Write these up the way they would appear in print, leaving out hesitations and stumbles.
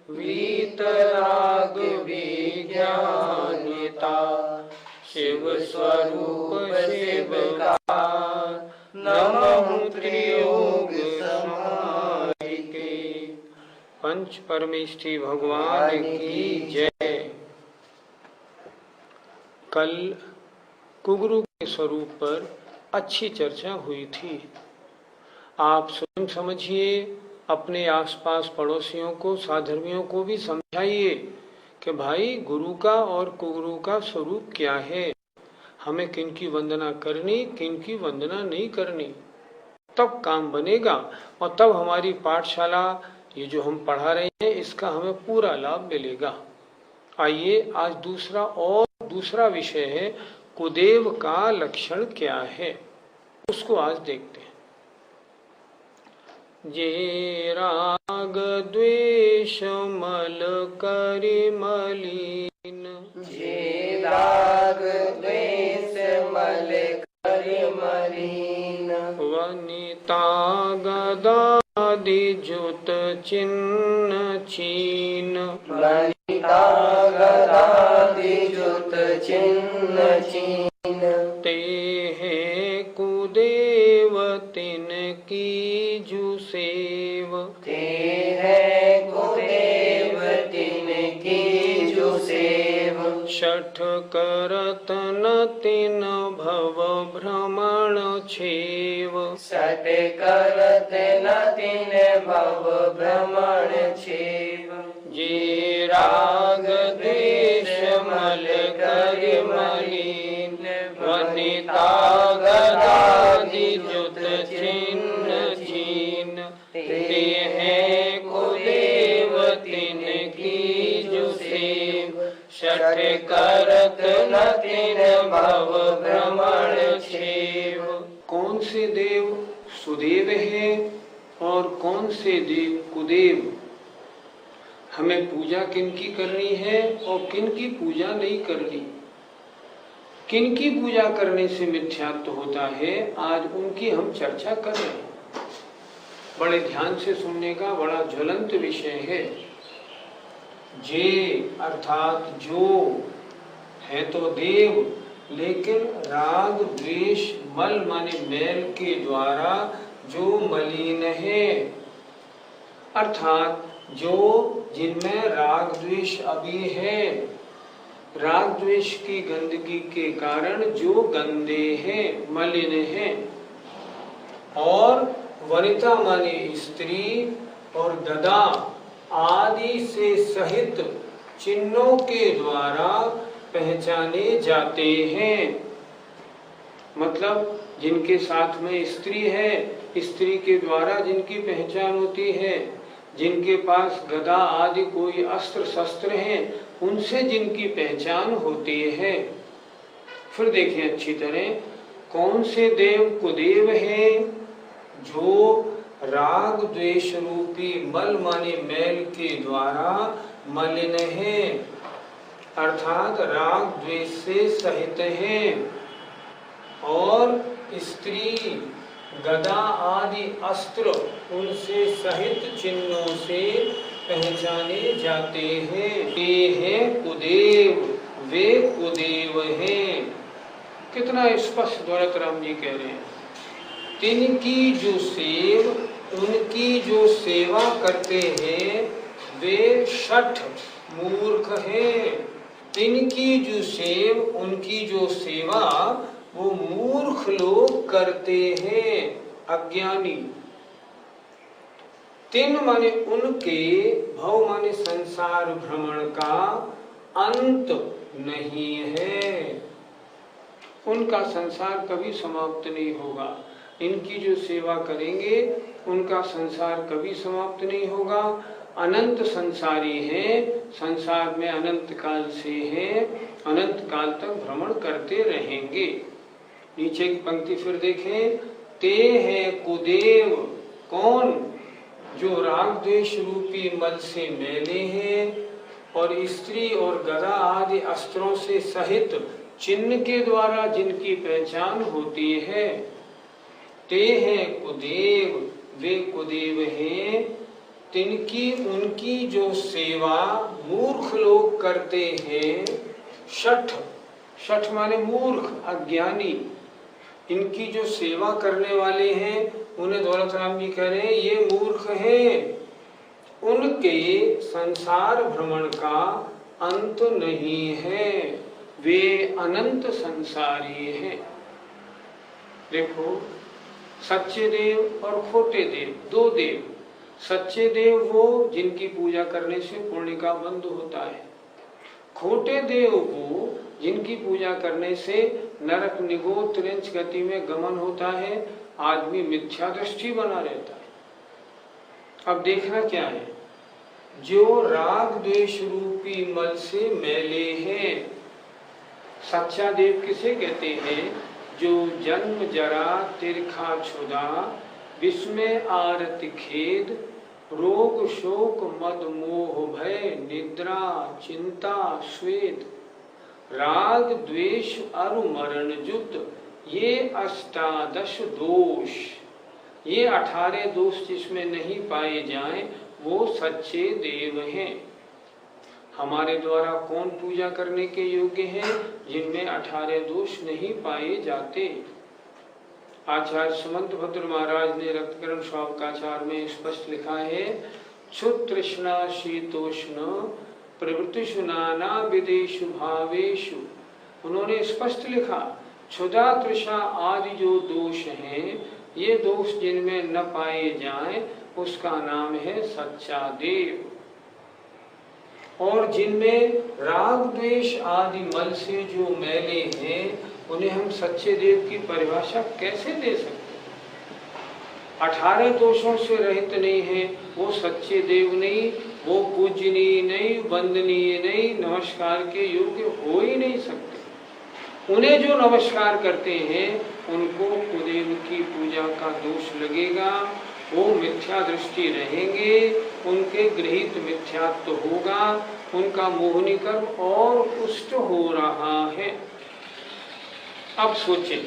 वीतराग विज्ञानिता शिव स्वरूप शिव का नमः त्रियोग समाहिके। पंच परमेष्ठी भगवान की जय। कल कुगुरु के स्वरूप पर अच्छी चर्चा हुई थी। आप स्वयं समझिए, अपने आसपास पड़ोसियों को, साधर्मियों को भी समझाइए कि भाई गुरु का और कुगुरु का स्वरूप क्या है, हमें किनकी वंदना करनी, किनकी वंदना नहीं करनी। तब काम बनेगा और तब हमारी पाठशाला, ये जो हम पढ़ा रहे हैं, इसका हमें पूरा लाभ मिलेगा। आइए, आज दूसरा विषय है, कुदेव का लक्षण क्या है, उसको आज देखते हैं। जे राग द्वेष मल करि मलिन, जे राग द्वेष मल करि मलिन, वनिता गदादि जुत चिन्ह चीन, वनिता गदादि जुत चिन्ह चीन, ते है कुदेव तिन की जुसेव, ते है कुदेव तिन की जुसेव, शठ करत न तिन भव भ्रमण छेव, शठ करत न तिन भव भ्रमण छेव, जे राग द्वेष मल करि मलिन, वनिता गदादि जुत चिन्ह चीन, ते है कुदेव तिन की जुसेव, शठ करत न तिन भव भ्रमण छेव। कौन से देव सुदेव है और कौन से देव कुदेव? हमें पूजा किनकी करनी है और किनकी पूजा नहीं करनी, किनकी पूजा करने से मिथ्यात्व होता है, आज उनकी हम चर्चा कर रहे हैं। बड़े ध्यान से सुनने का बड़ा ज्वलंत विषय है। जे अर्थात जो है तो देव, लेकिन राग द्वेष मल माने मैल के द्वारा जो मलिन है, अर्थात जो जिनमें राग द्वेष अभी है, राग द्वेष की गंदगी के कारण जो गंदे हैं, मलिन हैं, और वनिता माने स्त्री और गदा आदि से सहित चिन्हों के द्वारा पहचाने जाते हैं। मतलब जिनके साथ में स्त्री है, स्त्री के द्वारा जिनकी पहचान होती है, जिनके पास गदा आदि कोई अस्त्र शस्त्र हैं, उनसे जिनकी पहचान होती है। फिर देखिए अच्छी तरह, कौन से देव कुदेव है? जो राग द्वेष रूपी मल माने मैल के द्वारा मलिन है, अर्थात राग द्वेष से सहित है, और स्त्री गदा आदि अस्त्र उनसे सहित चिन्हों से पहचाने जाते हैं। ये है कुदेव, वे कुदेव हैं। कितना स्पष्ट दौलत राम जी कह रहे हैं। तिनकी जो सेव, उनकी जो सेवा करते हैं, वे शठ मूर्ख हैं। तिनकी जो सेव, उनकी जो सेवा वो मूर्ख लोग करते हैं, अज्ञानी। तिन माने उनके, भव माने संसार भ्रमण का अंत नहीं है, उनका संसार कभी समाप्त नहीं होगा। इनकी जो सेवा करेंगे उनका संसार कभी समाप्त नहीं होगा। अनंत संसारी हैं, संसार में अनंत काल से हैं, अनंत काल तक भ्रमण करते रहेंगे। नीचे की पंक्ति फिर देखें, ते है कुदेव, कौन? जो राग द्वेष रूपी मल से मैले हैं और स्त्री और गदा आदि अस्त्रों से सहित चिन्ह के द्वारा जिनकी पहचान होती है। ते हैं कुदेव, वे कुदेव हैं, तिनकी उनकी जो सेवा मूर्ख लोग करते हैं। शठ, शठ माने मूर्ख, अज्ञानी। इनकी जो सेवा करने वाले हैं उन्हें दौलत राम जी कह रहे हैं ये मूर्ख हैं। उनके संसार भ्रमण का अंत नहीं है, वे अनंत संसारी हैं। देखो, सच्चे देव और खोटे देव, दो देव। सच्चे देव वो जिनकी पूजा करने से पुण्य का बंध होता है। खोटे देव वो जिनकी पूजा करने से नरक निगो त्रिंच गति में गमन होता है, आदमी मिथ्या दृष्टि बना रहता है। अब देखना क्या है, जो राग द्वेष रूपी मल से मैले हैं। सच्चा देव किसे कहते हैं? जो जन्म जरा तिरखा छुदा, विस्मय आरति खेद, रोग शोक मद मोह भय, निद्रा चिंता स्वेद, राग द्वेष अरु मरण जुत, ये अष्टादश दोष। ये 18 दोष जिसमें नहीं पाए जाएं वो सच्चे देव हैं। हमारे द्वारा कौन पूजा करने के योग्य हैं? जिनमें 18 दोष नहीं पाए जाते। आचार्य सुमंत भद्र महाराज ने रक्तकरण श्रावकाचार में स्पष्ट लिखा है, क्षुत तृष्णा शीतोष्ण प्रवृत्तिषु नाना विदेशु भावेशु। उन्होंने स्पष्ट लिखा, क्षुधा तृषा आदि जो दोष हैं, ये दोष जिनमें न पाए जाएं उसका नाम है सच्चा देव। और जिनमें राग द्वेष आदि मल से जो मैले हैं उन्हें हम सच्चे देव की परिभाषा कैसे दे सकते? 18 दोषों से रहित नहीं है वो सच्चे देव नहीं, वो पूजनीय नहीं, वंदनीय नहीं, नमस्कार के योग्य हो ही नहीं सकते। उन्हें जो नमस्कार करते हैं उनको कुदेव की पूजा का दोष लगेगा, वो मिथ्या दृष्टि रहेंगे, उनके गृहीत मिथ्यात्व होगा, उनका मोहनी कर्म और पुष्ट हो रहा है। अब सोचें,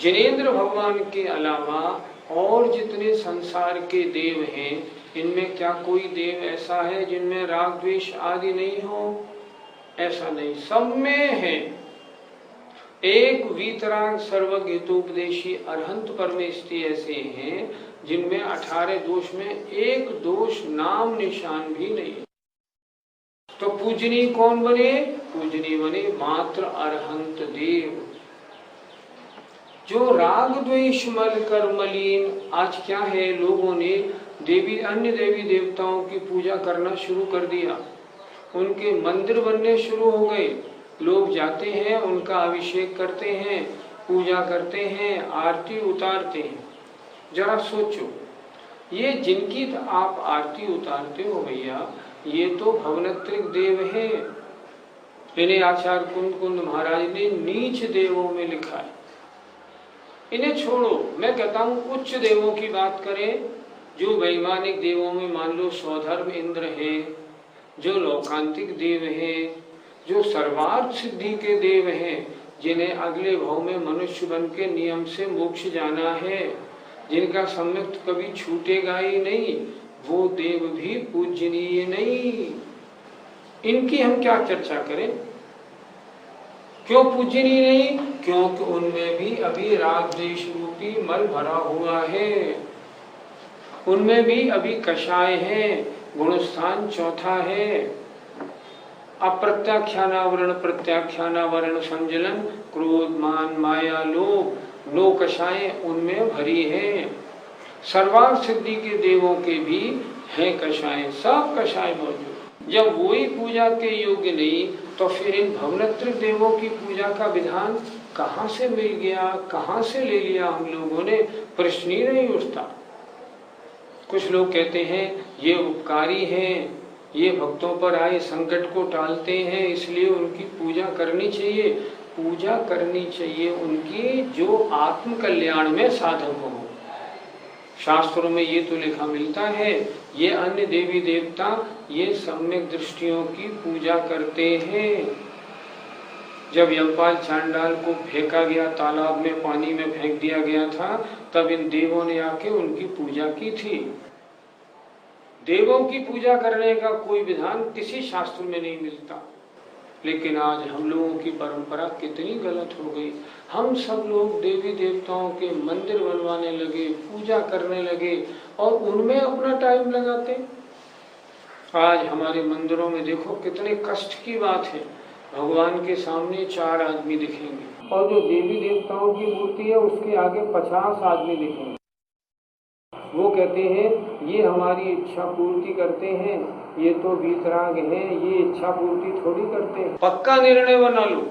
जिनेंद्र भगवान के अलावा और जितने संसार के देव हैं, इनमें क्या कोई देव ऐसा है जिनमें राग द्वेष आदि नहीं हो? ऐसा नहीं, सब में है। एक वीतराग सर्वज्ञ हितोपदेशी अरहंत परमेष्टि ऐसे हैं जिनमें 18 दोष में एक दोष नाम निशान भी नहीं। तो पूजनीय कौन बने? पूजनीय बने मात्र अरहंत देव। जो राग द्वेष मल कर मलिन, आज क्या है, लोगों ने देवी अन्य देवी देवताओं की पूजा करना शुरू कर दिया। उनके मंदिर बनने शुरू हो गए। लोग जाते हैं, उनका अभिषेक करते हैं, पूजा करते हैं, आरती उतारते हैं। जरा सोचो, ये जिनकी आप आरती उतारते हो भैया, ये तो भवनत्रिक देव हैं। इन्हें आचार्य कुंद कुंद महाराज ने नीच देवों में लिखा है। इन्हें छोड़ो, मैं कहता हूँ उच्च देवों की बात करें। जो वैमानिक देवों में मान लो स्वधर्म इंद्र है, जो लौकांतिक देव हैं, जो सर्वार्थ सिद्धि के देव हैं, जिन्हें अगले भाव में मनुष्य बन के नियम से मोक्ष जाना है, जिनका सम्यक कभी छूटेगा ही नहीं, वो देव भी पूजनीय नहीं। इनकी हम क्या चर्चा करें? क्यों पूजनीय नहीं? क्योंकि उनमें भी अभी राग द्वेष रूपी मल भरा हुआ है, उनमें भी अभी कषाय है, गुणस्थान चौथा है। अप्रत्याख्यानावरण प्रत्याख्यानावरण संजलन, क्रोध मान माया लोभ लो कषाय उनमें भरी है। सर्वार्थ सिद्धि के देवों के भी हैं कषाय, सब कषाय मौजूद। जब वही पूजा के योग्य नहीं तो फिर इन भवनत्रिक देवों की पूजा का विधान कहाँ से मिल गया, कहाँ से ले लिया हम लोगों ने, प्रश्न ही नहीं उठता। कुछ लोग कहते हैं ये उपकारी हैं, ये भक्तों पर आए संकट को टालते हैं, इसलिए उनकी पूजा करनी चाहिए। पूजा करनी चाहिए उनकी जो आत्म कल्याण में साधक हो। शास्त्रों में ये तो लिखा मिलता है, ये अन्य देवी देवता ये सम्यक दृष्टियों की पूजा करते हैं। जब यमपाल चांडाल को फेंका गया, तालाब में पानी में फेंक दिया गया था, तब इन देवों ने आके उनकी पूजा की थी। देवों की पूजा करने का कोई विधान किसी शास्त्र में नहीं मिलता, लेकिन आज हम लोगों की परंपरा कितनी गलत हो गई। हम सब लोग देवी देवताओं के मंदिर बनवाने लगे, पूजा करने लगे और उनमें अपना टाइम लगाते। आज हमारे मंदिरों में देखो कितने कष्ट की बात है, भगवान के सामने 4 आदमी दिखेंगे और जो देवी देवताओं की मूर्ति है उसके आगे 50 आदमी दिखेंगे। वो कहते हैं ये हमारी इच्छा पूर्ति करते हैं, ये तो वीतराग हैं, ये इच्छा पूर्ति थोड़ी करते हैं। पक्का निर्णय बना लो,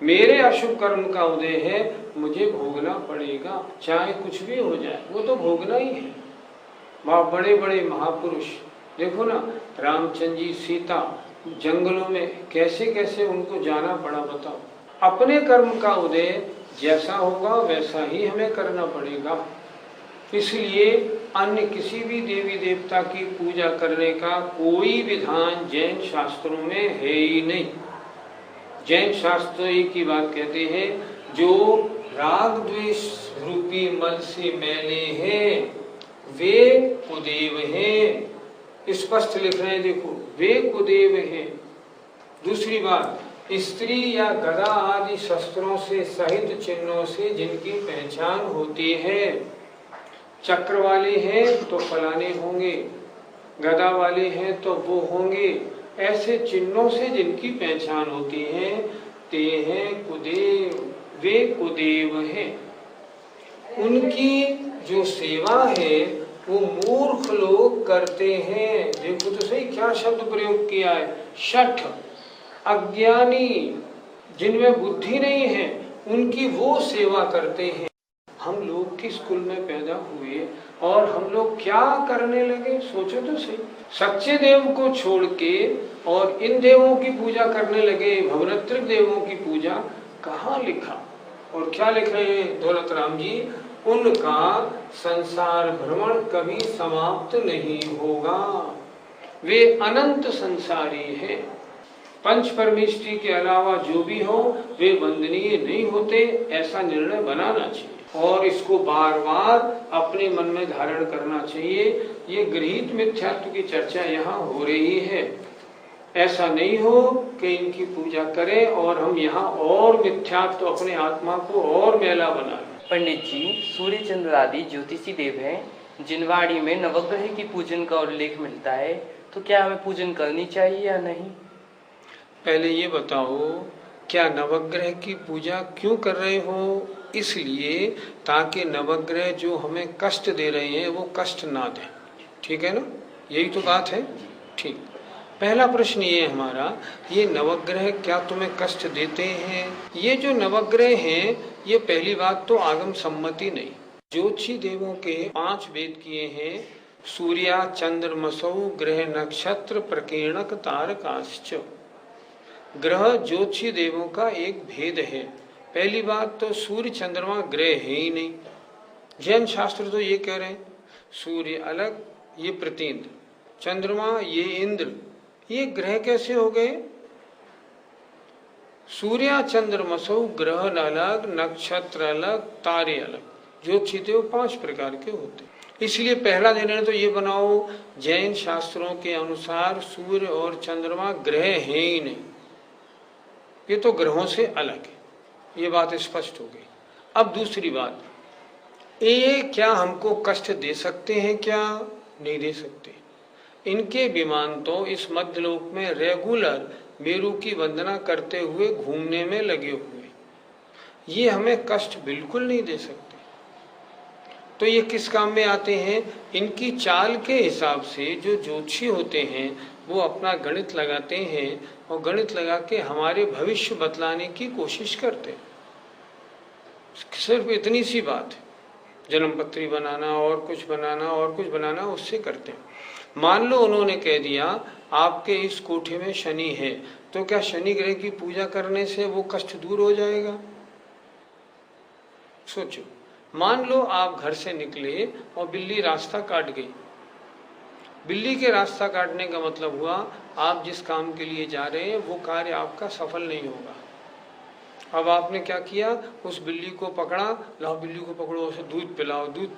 मेरे अशुभ कर्म का उदय है, मुझे भोगना पड़ेगा, चाहे कुछ भी हो जाए, वो तो भोगना ही है। वहाँ बड़े बड़े महापुरुष देखो ना, रामचंद्र जी, सीता जंगलों में कैसे कैसे उनको जाना पड़ा, बताओ। अपने कर्म का उदय जैसा होगा वैसा ही हमें करना पड़ेगा। इसलिए अन्य किसी भी देवी देवता की पूजा करने का कोई विधान जैन शास्त्रों में है ही नहीं। जैन शास्त्र एक ही बात कहते हैं, जो राग द्वेष रूपी मल से मैले हैं वे कुदेव हैं। स्पष्ट लिख रहे हैं, देखो, वे कुदेव हैं। दूसरी बात, स्त्री या गदा आदि शस्त्रों से सहित चिन्हों से जिनकी पहचान होती है, चक्र वाले हैं तो फलाने होंगे, गदा वाले हैं तो वो होंगे, ऐसे चिन्हों से जिनकी पहचान होती है, ते हैं कुदेव, वे कुदेव हैं। उनकी जो सेवा है वो मूर्ख लोग करते हैं। देखो तो सही क्या शब्द प्रयोग किया है, शठ, अज्ञानी, जिनमें बुद्धि नहीं है, उनकी वो सेवा करते हैं। हम लोग किस कुल में पैदा हुए और हम लोग क्या करने लगे, सोचो तो सही। सच्चे देव को छोड़ के और इन देवों की पूजा करने लगे, भवनत्रिक देवों की पूजा। कहाँ लिखा और क्या लिख रहे हैं दौलत राम जी, उनका संसार भ्रमण कभी समाप्त नहीं होगा, वे अनंत संसारी हैं। पंच परमेष्टि के अलावा जो भी हो वे वंदनीय नहीं होते, ऐसा निर्णय बनाना चाहिए और इसको बार बार अपने मन में धारण करना चाहिए। ये गृहीत मिथ्यात्व की चर्चा यहाँ हो रही है, ऐसा नहीं हो कि इनकी पूजा करें और हम यहाँ और मिथ्यात्व अपने आत्मा को और मैला बनाएं। पंडित जी, सूर्य चंद्र आदि ज्योतिषी देव हैं, जिनवाड़ी में नवग्रह की पूजन का उल्लेख मिलता है, तो क्या हमें पूजन करनी चाहिए या नहीं? पहले ये बताओ, क्या नवग्रह की पूजा क्यों कर रहे हो? इसलिए ताकि नवग्रह जो हमें कष्ट दे रहे हैं वो कष्ट ना दें, ठीक है ना? यही तो बात है, ठीक। पहला प्रश्न ये हमारा, ये नवग्रह क्या तुम्हें कष्ट देते हैं? ये जो नवग्रह हैं, ये पहली बात तो आगम सम्मति नहीं। ज्योतिषी देवों के 5 वेद किए हैं, सूर्या चंद्रमसौ ग्रह नक्षत्र प्रकीर्णक तारकाश्च। ग्रह ज्योतिषी देवों का एक भेद है। पहली बात तो सूर्य चंद्रमा ग्रह है ही नहीं। जैन शास्त्र तो ये कह रहे हैं सूर्य अलग, ये प्रतीन्द्र, चंद्रमा ये इंद्र, ये ग्रह कैसे हो गए? सूर्य चंद्रमसौ ग्रह अलग, नक्षत्र अलग, तारे अलग। ज्योतिषी देव 5 प्रकार के होते हैं। इसलिए पहला निर्णय तो ये बनाओ, जैन शास्त्रों के अनुसार सूर्य और चंद्रमा ग्रह है ही नहीं, ये तो ग्रहों से अलग है। ये बात स्पष्ट हो गई। अब दूसरी बात, ये क्या हमको कष्ट दे सकते हैं? क्या नहीं दे सकते। इनके विमान तो इस मध्यलोक में रेगुलर मेरू की वंदना करते हुए घूमने में लगे हुए, ये हमें कष्ट बिल्कुल नहीं दे सकते। तो ये किस काम में आते हैं? इनकी चाल के हिसाब से जो ज्योतिषी होते हैं वो अपना गणित लगाते हैं और गणित लगा के हमारे भविष्य बतलाने की कोशिश करते हैं। सिर्फ इतनी सी बात है, जन्म पत्री बनाना और कुछ बनाना और कुछ बनाना, उससे करते हैं। मान लो उन्होंने कह दिया आपके इस कोठे में शनि है, तो क्या शनि ग्रह की पूजा करने से वो कष्ट दूर हो जाएगा? सोचो, मान लो आप घर से निकले और बिल्ली रास्ता काट गई। बिल्ली के रास्ता काटने का मतलब हुआ आप जिस काम के लिए जा रहे हैं वो कार्य आपका सफल नहीं होगा। अब आपने क्या किया, उस बिल्ली को पकड़ा, लाओ बिल्ली को पकड़ो, उसे दूध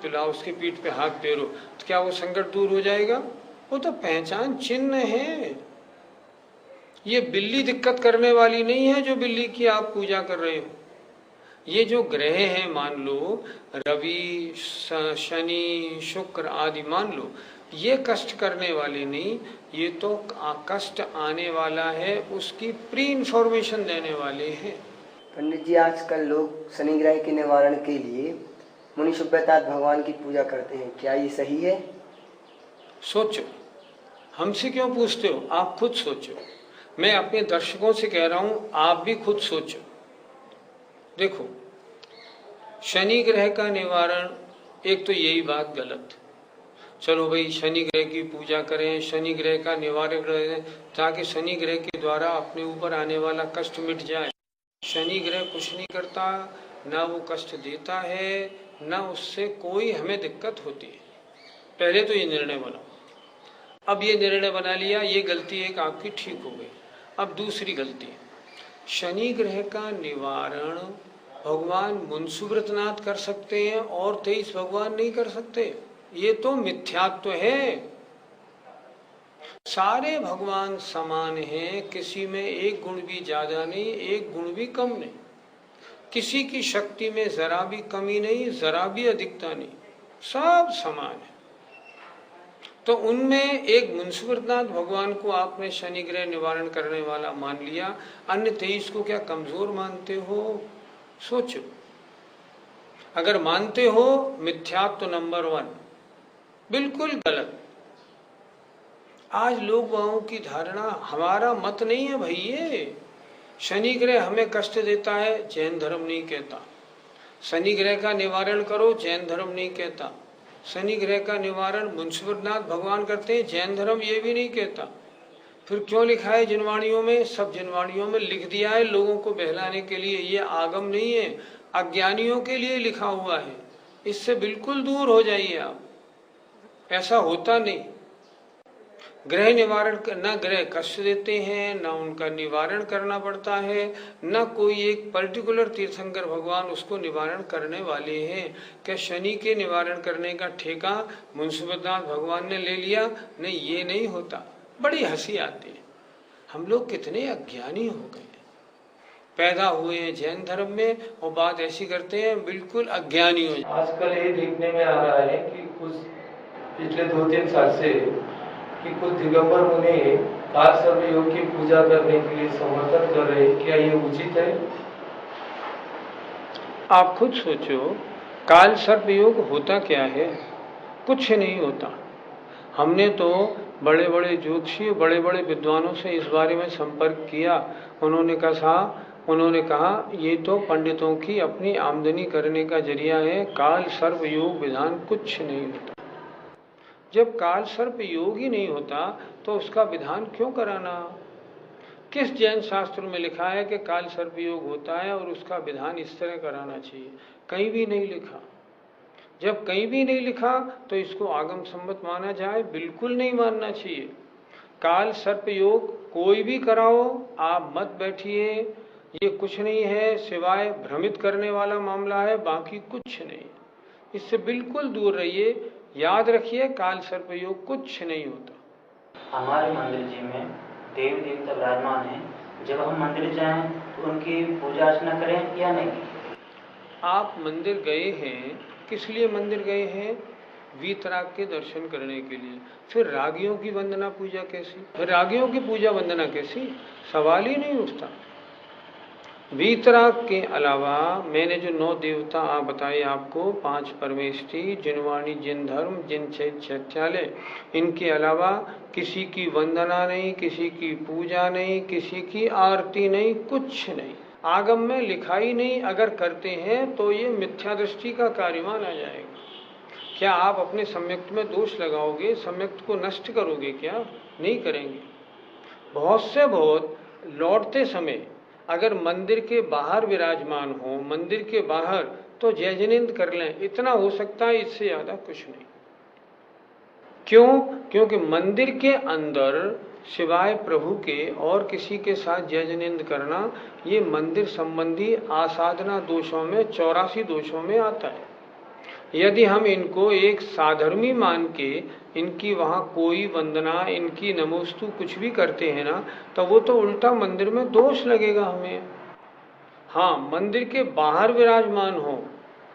पिलाओ, उसके पीठ पे हाथ फेरो, तो क्या वो संकट दूर हो जाएगा? वो तो पहचान चिन्ह है। ये बिल्ली दिक्कत करने वाली नहीं है जो बिल्ली की आप पूजा कर रहे हो। ये जो ग्रह हैं, मान लो रवि, शनि, शुक्र आदि, मान लो ये कष्ट करने वाले नहीं, ये तो कष्ट आने वाला है उसकी प्री इंफॉर्मेशन देने वाले हैं। पंडित जी, आजकल लोग शनि ग्रह के निवारण के लिए मुनि सुब्बतात भगवान की पूजा करते हैं, क्या ये सही है? सोचो, हमसे क्यों पूछते हो, आप खुद सोचो। मैं अपने दर्शकों से कह रहा हूं, आप भी खुद सोचो। देखो, शनि ग्रह का निवारण, एक तो यही बात गलत, चलो भाई शनि ग्रह की पूजा करें, शनि ग्रह का निवारण करें ताकि शनि ग्रह के द्वारा अपने ऊपर आने वाला कष्ट मिट जाए। शनि ग्रह कुछ नहीं करता, ना वो कष्ट देता है, ना उससे कोई हमें दिक्कत होती है। पहले तो ये निर्णय बनाओ। अब ये निर्णय बना लिया, ये गलती एक आपकी ठीक हो गई। अब दूसरी गलती, शनि ग्रह का निवारण भगवान मुंसुव्रतनाथ कर सकते हैं और 23 भगवान नहीं कर सकते, ये तो मिथ्यात्व है। सारे भगवान समान हैं, किसी में एक गुण भी ज्यादा नहीं, एक गुण भी कम नहीं, किसी की शक्ति में जरा भी कमी नहीं, जरा भी अधिकता नहीं, सब समान है। तो उनमें एक मुंसुव्रतनाथ भगवान को आपने शनि ग्रह निवारण करने वाला मान लिया, अन्य 23 को क्या कमजोर मानते हो? सोचो, अगर मानते हो मिथ्यात्व नंबर 1, बिल्कुल गलत। आज लोगों की धारणा, हमारा मत नहीं है भाई ये। शनि ग्रह हमें कष्ट देता है, जैन धर्म नहीं कहता। शनि ग्रह का निवारण करो, जैन धर्म नहीं कहता। शनि ग्रह का निवारण मुंसुव्रतनाथ भगवान करते हैं, जैन धर्म ये भी नहीं कहता। फिर क्यों लिखा है जिनवाणियों में? सब जिनवाणियों में लिख दिया है लोगों को बहलाने के लिए, ये आगम नहीं है, अज्ञानियों के लिए लिखा हुआ है। इससे बिल्कुल दूर हो जाइए आप, ऐसा होता नहीं। ग्रह निवारण, न ग्रह कष्ट देते हैं, न उनका निवारण करना पड़ता है, न कोई एक पर्टिकुलर तीर्थंकर भगवान उसको निवारण करने वाले हैं। क्या शनि के निवारण करने का ठेका मुंसुव्रतनाथ भगवान ने ले लिया? नहीं, ये नहीं होता। बड़ी हंसी आती है, हम लोग कितने अज्ञानी हो गए। पैदा हुए हैं जैन धर्म में और बात ऐसी करते हैं, बिल्कुल अज्ञानी हो। आजकल ये देखने में आ रहा है कि कुछ पिछले 2-3 साल से कि कुछ दिगंबर मुनि काल सर्प योग की पूजा करने के लिए समर्थन कर रहे हैं, क्या ये उचित है? आप खुद सोचो, काल सर्प योग होता क्या है? कुछ नहीं होता। हमने तो बड़े बड़े ज्योतिषी, बड़े बड़े विद्वानों से इस बारे में संपर्क किया। उन्होंने कहा ये तो पंडितों की अपनी आमदनी करने का जरिया है, काल सर्प योग विधान कुछ नहीं होता। जब काल सर्प योग ही नहीं होता तो उसका विधान क्यों कराना? किस जैन शास्त्र में लिखा है कि काल सर्प योग होता है और उसका विधान इस तरह कराना चाहिए? कहीं भी नहीं लिखा। जब कहीं भी नहीं लिखा तो इसको आगम सम्मत माना जाए? बिल्कुल नहीं मानना चाहिए। काल सर्प योग कोई भी कराओ, आप मत बैठिए, ये कुछ नहीं है, सिवाय भ्रमित करने वाला मामला है, बाकी कुछ नहीं। इससे बिल्कुल दूर रहिए। याद रखिए, काल सर्प योग कुछ नहीं होता। हमारे मंदिर जी में देवी देवता विराजमान हैं, जब हम मंदिर जाएं तो उनकी पूजा अर्चना करें या नहीं? आप मंदिर गए हैं, किस लिए मंदिर गए हैं? वीतराग के दर्शन करने के लिए। फिर रागियों की वंदना पूजा कैसी? फिर रागियों की पूजा वंदना कैसी? सवाल ही नहीं उठता। वीतराग के अलावा मैंने जो 9 देवता आप बताए आपको, 5 परमेष्ठी, जिनवाणी, जिन धर्म, जिन चैत्यालय, इनके अलावा किसी की वंदना नहीं, किसी की पूजा नहीं, किसी की आरती नहीं, कुछ नहीं। आगम में लिखा ही नहीं, अगर करते हैं तो ये मिथ्या दृष्टि का कार्य माना जाएगा। क्या आप अपने सम्यक्त में दोष लगाओगे, सम्यक्त को नष्ट करोगे क्या? नहीं करेंगे। बहुत से बहुत लौटते समय अगर मंदिर के बाहर विराजमान हो, मंदिर के बाहर, तो जय जिनेंद्र कर लें, इतना हो सकता है, इससे ज्यादा कुछ नहीं। क्यों? क्योंकि मंदिर के अंदर सिवाय प्रभु के और किसी के साथ जय जिनेंद्र करना ये मंदिर संबंधी आसाधना दोषों में, 84 दोषों में आता है। यदि हम इनको एक साधर्मी मान के इनकी वहाँ कोई वंदना, इनकी नमोस्तु कुछ भी करते हैं ना, तो वो तो उल्टा मंदिर में दोष लगेगा हमें। हाँ, मंदिर के बाहर विराजमान हो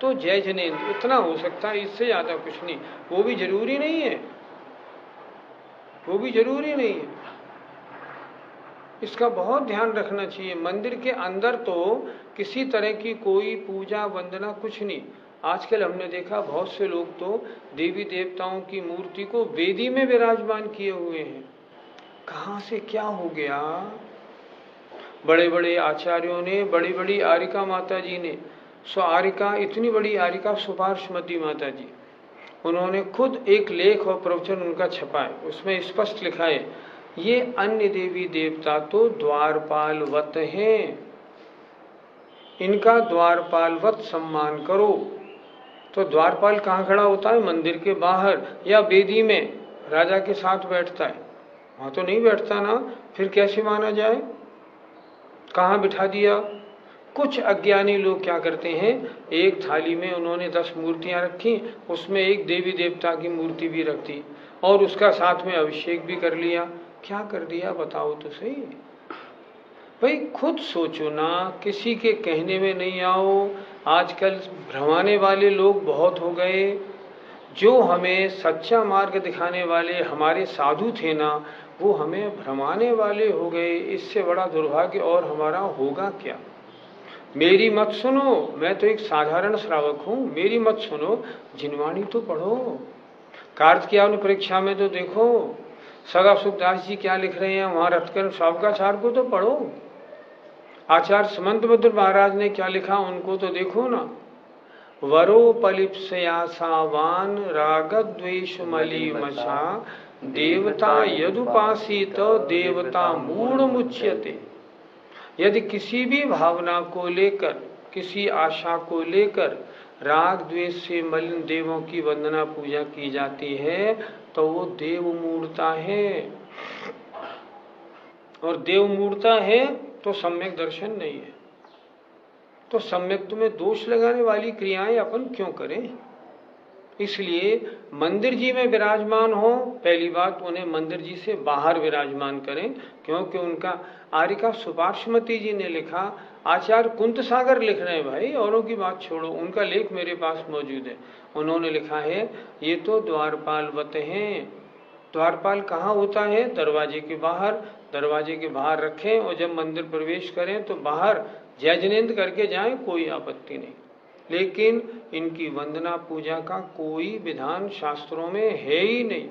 तो जय जिनेंद्र, इतना हो सकता है, इससे ज्यादा कुछ नहीं। वो भी जरूरी नहीं है, वो भी जरूरी नहीं है। इसका बहुत ध्यान रखना चाहिए। मंदिर के अंदर तो किसी तरह की कोई पूजा वंदना कुछ नहीं। आजकल हमने देखा बहुत से लोग तो देवी देवताओं की मूर्ति को वेदी में विराजमान किए हुए हैं। कहाँ से क्या हो गया? बड़े बड़े आचार्यों ने, बड़ी बड़ी आरिका माता जी ने, आरिका, इतनी बड़ी आरिका सुपार्श्वमती माता जी, उन्होंने खुद एक लेख और प्रवचन उनका छपा है। उसमें स्पष्ट लिखा है, ये अन्य देवी देवता तो द्वारपालवत हैं, इनका द्वारपालवत सम्मान करो। तो द्वारपाल कहाँ खड़ा होता है? मंदिर के बाहर या वेदी में राजा के साथ बैठता है, वहां तो नहीं बैठता ना, फिर कैसे माना जाए? कहाँ बिठा दिया? कुछ अज्ञानी लोग क्या करते हैं, एक थाली में उन्होंने 10 मूर्तियां रखी, उसमें एक देवी देवता की मूर्ति भी रख दी और उसका साथ में अभिषेक भी कर लिया। क्या कर दिया बताओ तो सही। भाई खुद सोचो ना, किसी के कहने में नहीं आओ। आजकल भ्रमाने वाले लोग बहुत हो गए। जो हमें सच्चा मार्ग दिखाने वाले हमारे साधु थे ना, वो हमें भ्रमाने वाले हो गए। इससे बड़ा दुर्भाग्य और हमारा होगा क्या? मेरी मत सुनो, मैं तो एक साधारण श्रावक हूँ, मेरी मत सुनो, जिनवाणी तो पढ़ो। कार्तिकेय परीक्षा में तो देखो सदा सुखदास जी क्या लिख रहे हैं, वहां रत्कन शावकाचार्य को तो पढ़ो। आचार्य समंतभद्र महाराज ने क्या लिखा उनको तो देखो ना। वरोपलिप्सयासावान रागद्वेष मलीमसा देवता यदुपासित देवता मूढ़ मुच्यते। यदि किसी भी भावना को लेकर, किसी आशा को लेकर राग द्वेष से मलिन देवों की वंदना पूजा की जाती है तो वो देव मूढ़ता है, और देव मूढ़ता है तो सम्यक दर्शन नहीं है। तो सम्यक में दोष लगाने वाली क्रियाएं अपन क्यों करें? इसलिए मंदिर जी में विराजमान हो, पहली बात उन्हें मंदिर जी से बाहर विराजमान करें, क्योंकि उनका आरिका सुपार्श्वमती जी ने लिखा, आचार्य कुंत सागर लिख रहे हैं, भाई औरों की बात छोड़ो, उनका लेख मेरे पास मौजूद है। उन्होंने लिखा है, ये तो द्वारपालवत हैं। द्वारपाल कहाँ होता है? दरवाजे के बाहर। दरवाजे के बाहर रखें और जब मंदिर प्रवेश करें तो बाहर जय जिनेंद्र करके जाएं, कोई आपत्ति नहीं। लेकिन इनकी वंदना पूजा का कोई विधान शास्त्रों में है ही नहीं।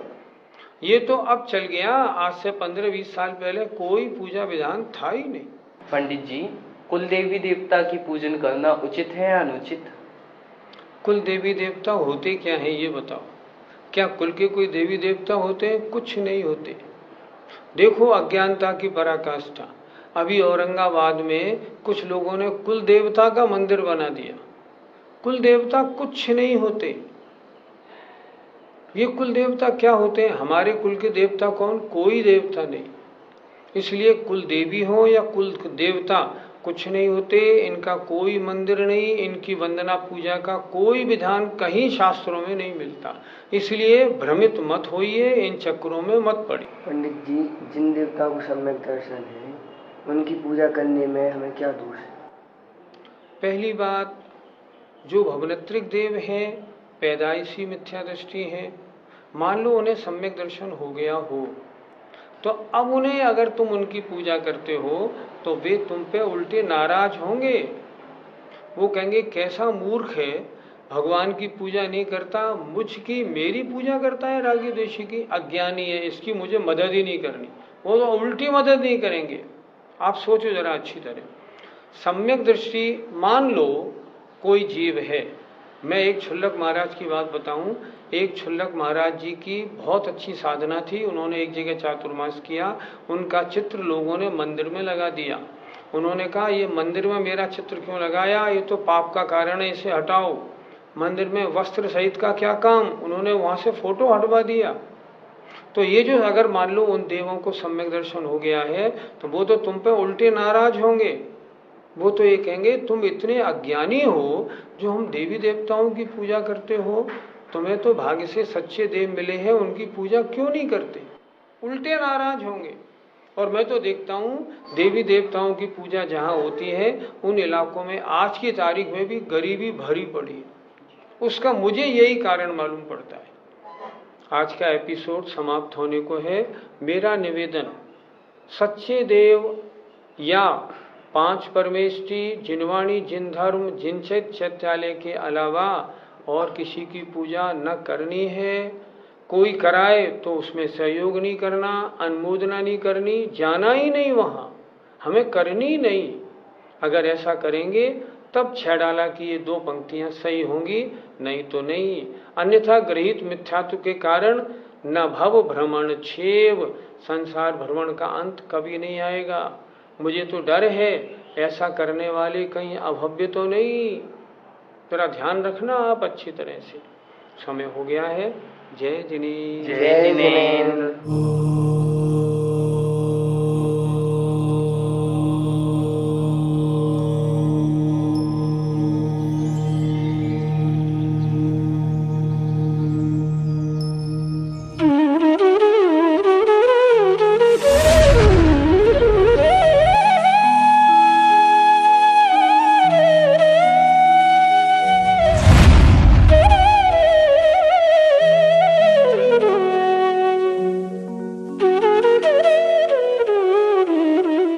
ये तो अब चल गया, आज से 15-20 साल पहले कोई पूजा विधान था ही नहीं। पंडित जी, कुल देवी देवता की पूजन करना उचित है या अनुचित? कुल देवी देवता होते क्या है ये बताओ? क्या कुल के कोई देवी देवता होते हैं? कुछ नहीं होते। देखो अज्ञानता की पराकाष्ठा। अभी औरंगाबाद में कुछ लोगों ने कुल देवता का मंदिर बना दिया। कुल देवता कुछ नहीं होते। ये कुल देवता क्या होते हैं? हमारे कुल के देवता कौन? कोई देवता नहीं। इसलिए कुल देवी हो या कुल देवता कुछ नहीं होते। इनका कोई मंदिर नहीं, इनकी वंदना पूजा का कोई विधान कहीं शास्त्रों में नहीं मिलता। इसलिए भ्रमित मत होइए, इन चक्रों में मत पड़िए। पंडित जी, जिन देवता को सम्यक दर्शन है उनकी पूजा करने में हमें क्या दोष है? पहली बात, जो भवनत्रिक देव हैं, पैदाइशी मिथ्या दृष्टि है। मान लो उन्हें सम्यक दर्शन हो गया हो, तो अब उन्हें अगर तुम उनकी पूजा करते हो तो वे तुम पे उल्टे नाराज होंगे। वो कहेंगे कैसा मूर्ख है, भगवान की पूजा नहीं करता, मुझकी मेरी पूजा करता है, रागी द्वेषी की, अज्ञानी है, इसकी मुझे मदद ही नहीं करनी। वो तो उल्टी मदद नहीं करेंगे। आप सोचो जरा अच्छी तरह। सम्यक दृष्टि मान लो कोई जीव है। मैं एक छुल्लक महाराज की बात बताऊं। एक छुल्लक महाराज जी की बहुत अच्छी साधना थी। उन्होंने एक जगह चातुर्मास किया, उनका चित्र लोगों ने मंदिर में लगा दिया। उन्होंने कहा ये मंदिर में मेरा चित्र क्यों लगाया, ये तो पाप का कारण है, इसे हटाओ। मंदिर में वस्त्र सहित का क्या काम, उन्होंने वहां से फोटो हटवा दिया। तो ये जो अगर मान लो उन देवों को सम्यक दर्शन हो गया है तो वो तो तुम पे उल्टे नाराज होंगे। वो तो ये कहेंगे तुम इतने अज्ञानी हो जो हम देवी देवताओं की पूजा करते हो, तुम्हें तो भाग्य से सच्चे देव मिले हैं, उनकी पूजा क्यों नहीं करते, उल्टे नाराज होंगे। और मैं तो देखता हूँ देवी देवताओं की पूजा जहाँ होती है उन इलाकों में आज की तारीख में भी गरीबी भरी पड़ी है। उसका मुझे यही कारण मालूम पड़ता है। आज का एपिसोड समाप्त होने को है। मेरा निवेदन, सच्चे देव या 5 परमेष्टि जिनवाणी जिन धर्म जिनचित चैत्यालय के अलावा और किसी की पूजा न करनी है। कोई कराए तो उसमें सहयोग नहीं करना, अनुमोदना नहीं करनी, जाना ही नहीं वहाँ, हमें करनी नहीं। अगर ऐसा करेंगे तब 6 डाला की ये 2 पंक्तियां सही होंगी, नहीं तो नहीं। अन्यथा गृहीत मिथ्यात्व के कारण न भव भ्रमण छेव, संसार भ्रमण का अंत कभी नहीं आएगा। मुझे तो डर है ऐसा करने वाले कहीं अभव्य तो नहीं। जरा ध्यान रखना आप अच्छी तरह से। समय हो गया है। जय जिनेन्द्र। जय जिनेन्द्र।